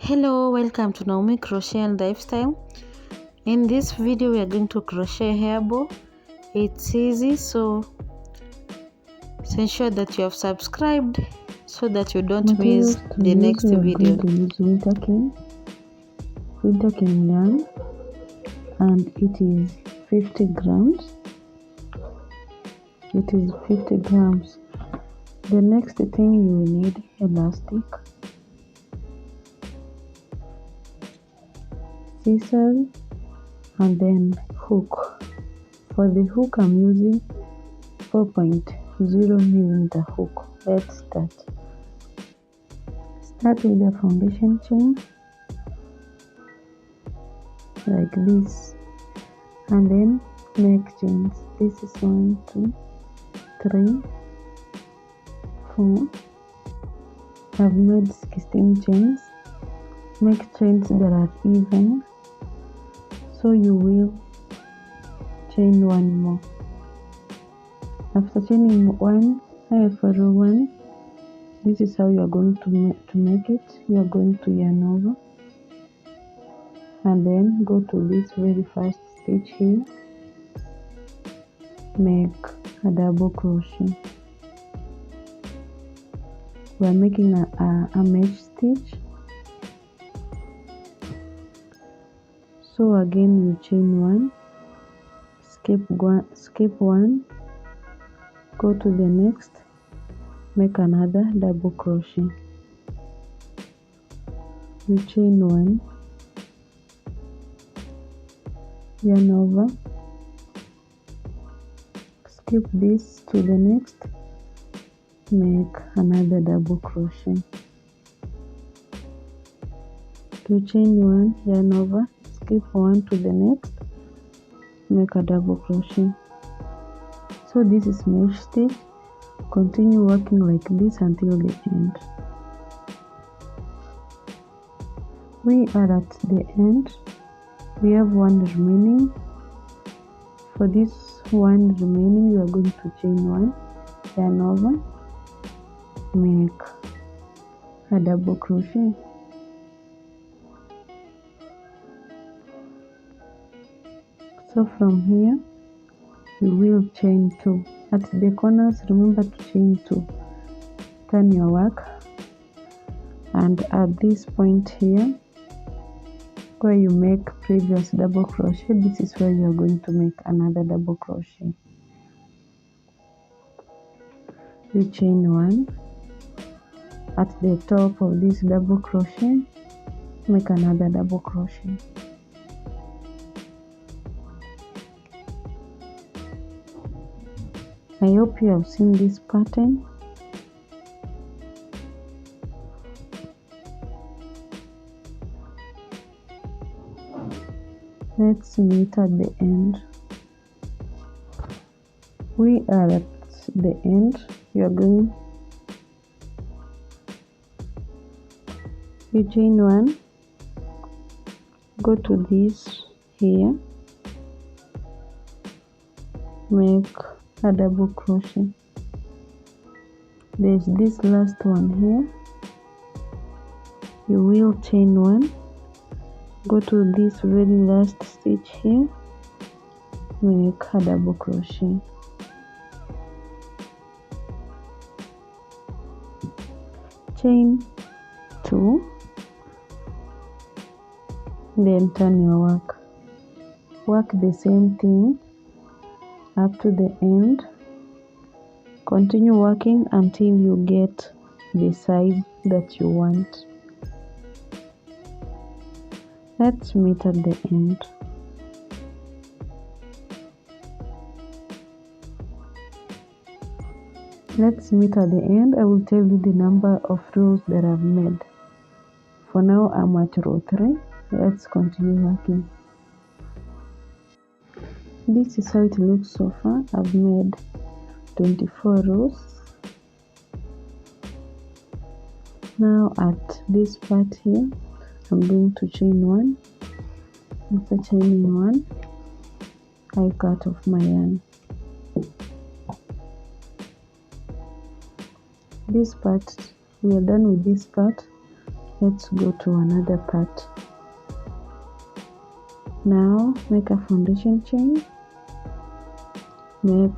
Hello, welcome to Naomy Crochet and Lifestyle. In this video we are going to crochet hair bow. It's easy, so ensure that you have subscribed so that you don't miss the next video. We are going to use winter cane yarn, and it is 50 grams. The next thing you will need elastic, scissors, and then hook. For the hook I'm using 4.0mm hook. Let's start. Start with the foundation chain like this, and then make chains. This is 1, 2, 3, 4. I've made 16 chains. Make chains that are even, so you will chain one more. After chaining one for row 1, this is how you are going to make it. You are going to yarn over and then go to this very first stitch here, make a double crochet. We are making a mesh stitch, so again you chain one, skip one, go to the next, make another double crochet. You chain one, yarn over, skip this to the next, make another double crochet. You chain one, yarn over, skip one to the next, make a double crochet. So this is mesh stitch. Continue working like this until the end. We are at the end. We have one remaining. For this one remaining, you are going to chain one, yarn over, make a double crochet. So from here you will chain 2 at the corners. Remember to chain 2. Turn your work, and at this point here where you make previous double crochet, this is where you are going to make another double crochet. You chain one at the top of this double crochet, make another double crochet. I hope you have seen this pattern. Let's meet at the end. We are at the end. You chain one, go to this here, make a double crochet. There's this last one here. You will chain one, go to this very last stitch here, make a double crochet. Chain 2, then turn your work. Work the same thing up to the end. Continue working until you get the size that you want. Let's meet at the end. Let's meet at the end. I will tell you the number of rows that I've made. For now I'm at row 3. Let's continue working. This is how it looks so far. I've made 24 rows. Now at this part here, I'm going to chain one. After chaining one, I cut off my yarn. This part, we are done with this part. let's go to another part. Now make a foundation chain, make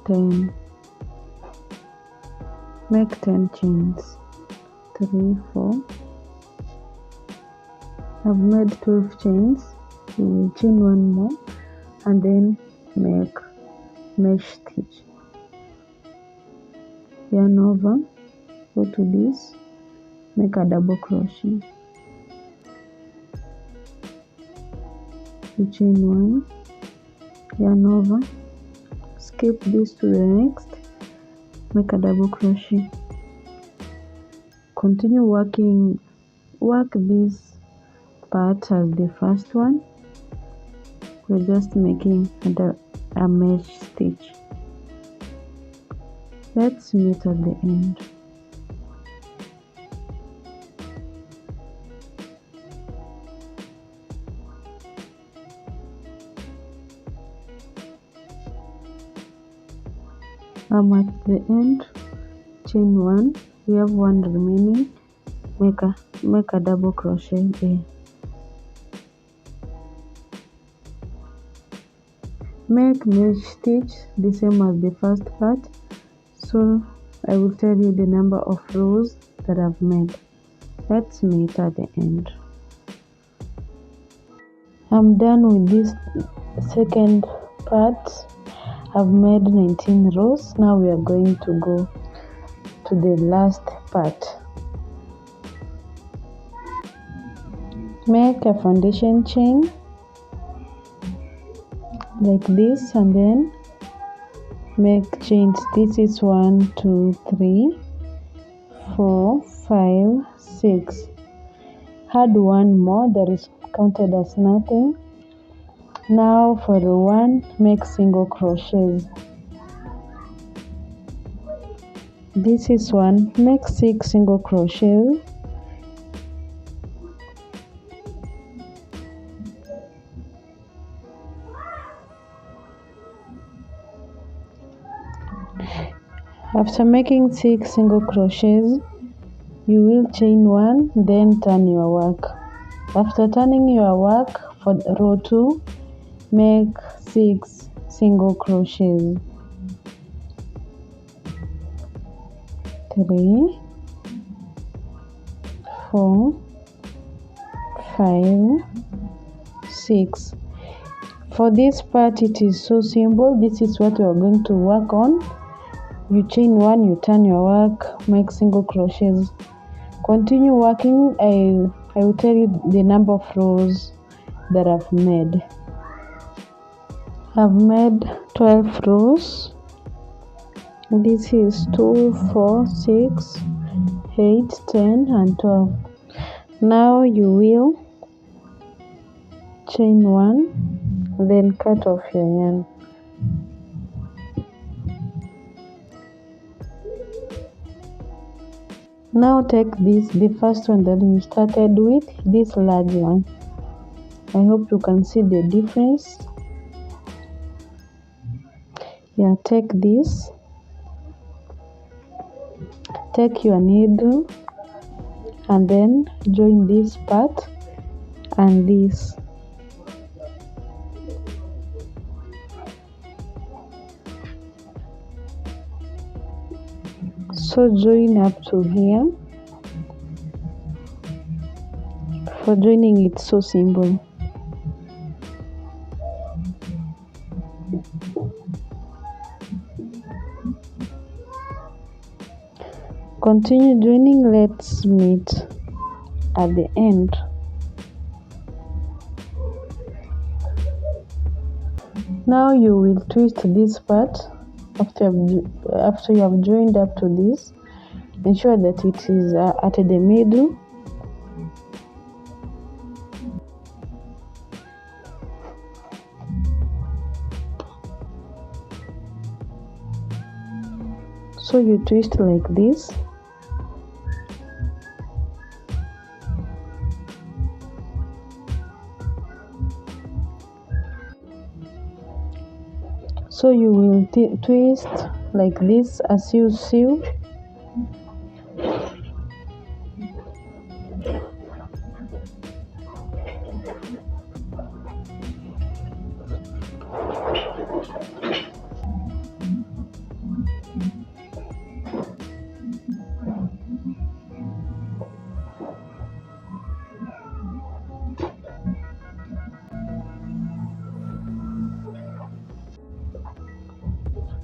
10 chains, 3, 4. I've made 12 chains. You will chain one more and then make mesh stitch. Yarn over, go to this, make a double crochet. You chain one, yarn over, skip this to the next, make a double crochet. Continue work this part as the first one. We're just making a mesh stitch. Let's meet at the end. I'm at the end, chain one, we have one remaining, make a double crochet there. Make mesh stitch the same as the first part, so I will tell you the number of rows that I've made. Let's meet at the end. I'm done with this second part. I've made 19 rows. Now we are going to go to the last part. Make a foundation chain like this and then make chains. This is 1, 2, 3, 4, 5, 6. Add one more that is counted as nothing. Now for the one, make single crochets. This is one, make 6 single crochets. After making 6 single crochets, you will chain one, then turn your work. After turning your work for row 2, make 6 single crochets. 3, 4, 5, 6. For this part it is so simple. This is what we are going to work on. You chain one, you turn your work, make single crochets. Continue working. I will tell you the number of rows that I've made. I've made 12 rows. This is 2, 4, 6, 8, 10 and 12. Now you will chain one, then cut off your yarn. Now take the first one that you started with, this large one. I hope you can see the difference. Yeah, take this, take your needle and then join this part and this. So join up to here. For joining, it's so simple. Continue joining. Let's meet at the end. Now you will twist this part after you have joined up to this. Ensure that it is at the middle. So you twist like this. So you will twist like this as you sew.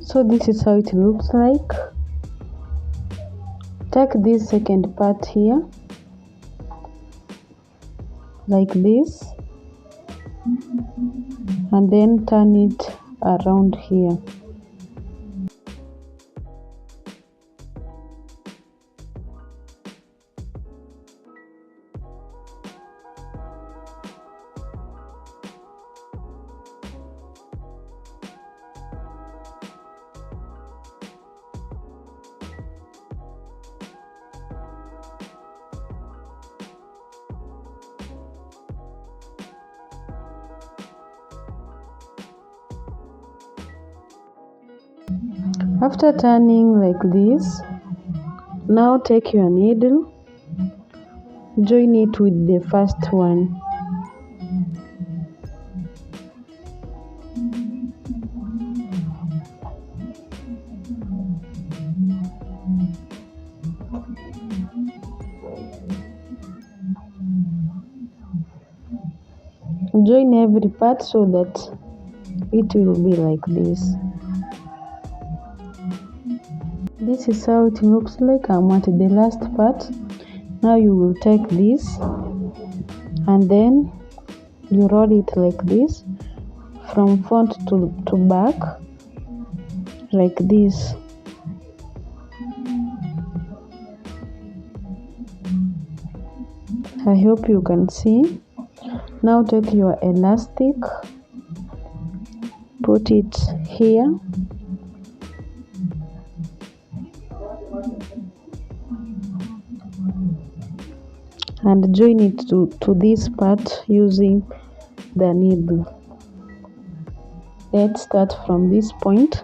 So this is how it looks like. Take this second part here like this, and then turn it around here. After turning like this, now take your needle, join it with the first one. Join every part so that it will be like this. This is how it looks like. I'm at the last part. Now you will take this and then you roll it like this from front to back like this. I hope you can see. Now take your elastic, put it here, and join it to this part using the needle. Let's start from this point.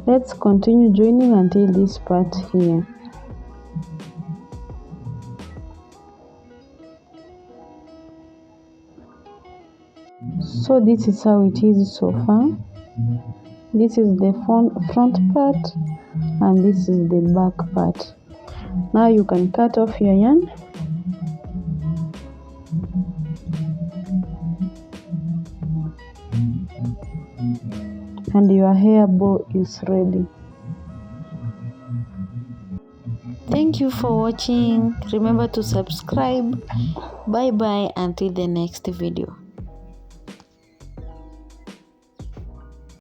Let's continue joining until this part here. So this is how it is so far. This is the front part and this is the back part. Now you can cut off your yarn. And your hair bow is ready. Thank you for watching. Remember to subscribe. Bye bye until the next video.